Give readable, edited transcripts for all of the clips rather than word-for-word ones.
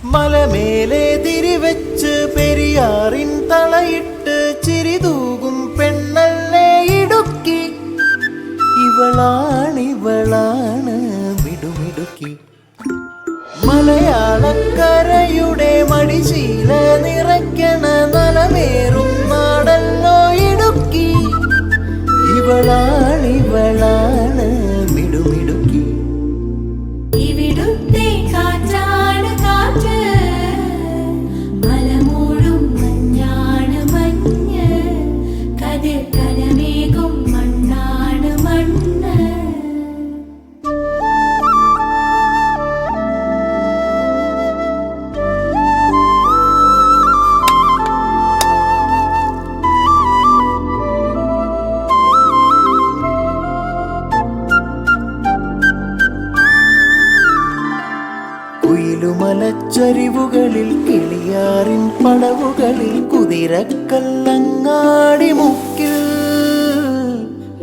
മലമേലെ തിരിവെച്ച് പെരിയാറിൻ തളയിട്ട് ചിരിതൂകും പെണ്ണല്ലേ ഇടുക്കി. ഇവളാണ് മിടുമിടുക്കി. മലയാളക്കരയുടെ മടിശീല നിറയ്ക്കണ നലമേറും നാടല്ലോ ഇടുക്കി. ഇവളാണ് മിടുമിടുക്കി. ഇവിടുത്തെ കാറ്റാണ് കാറ്റ്, മലമൂടും മഞ്ഞാണ് മഞ്ഞ്, കതിർ കലമേകും മണ്ണാണ് മണ്ണ്. കുയിലുമലച്ചരിവുകളിൽ കിളിയാറിൻ പടവുകളിൽ കുതിരക്കല്ലങ്ങാടി മുക്കിൽ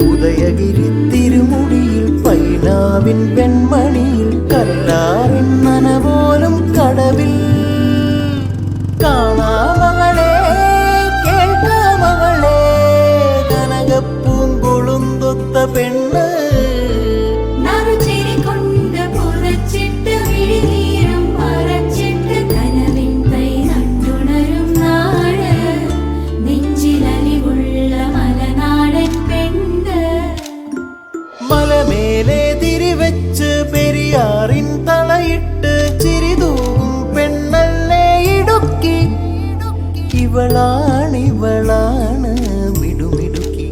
ഉദയഗിരി തിരുമുടിയിൽ പൈനാവിൻ വെൺമണിയിൽ കല്ലാറിൻ നനപോലും കടവിൽ കാണാമകളെ കേൾക്കാമകളെ കനകപ്പൂങ്കൊളുന്തൊത്ത പെണ്ണ്. മലമേലെ തിരിവെച്ച് പെരിയാറിൻ തളയിട്ട് ചിരിതൂകും പെണ്ണല്ലേ ഇടുക്കി. ഇവളാണ് മിടുമിടുക്കി.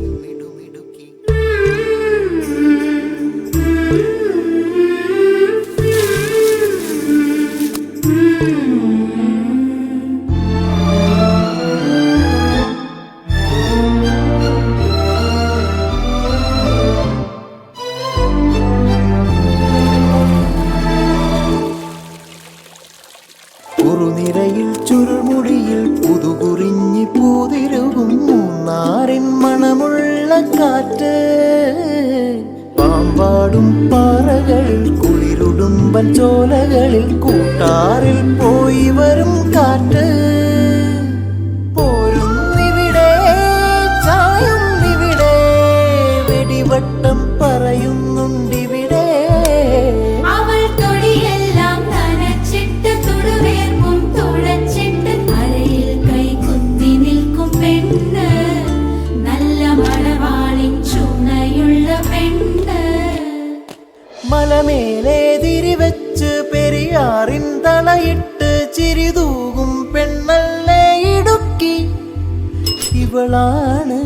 കുറുനിരയിൽ ചുരുൾമുടിയിൽ പുതുകുറിഞ്ഞി പൂതിരുകും മൂന്നാറിൻ മണമുള്ള കാറ്റ്. പാമ്പാടും പാറകളിൽ കുളിരുടുമ്പൻ ചോലകളിൽ കൂട്ടാറിൽ പോയി വരും കാറ്റ്. പോരുന്നിവിടെ ചായുന്നിവിടെ വെടിവട്ടം പറയുന്നുണ്ടിവിടെ. മലമേലെ തിരിവെച്ച് പെരിയാറിൻ തളയിട്ട് ചിരിതൂകും പെണ്ണല്ലേ ഇടുക്കി. ഇവളാണ്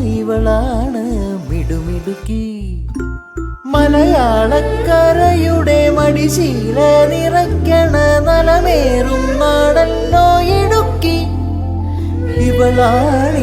മിടുമിടുക്കി. മലയാളക്കരയുടെ മടിശീല നിറയ്ക്കണ നലമേറും നാടല്ലോ ഇടുക്കി. ഇവളാണ്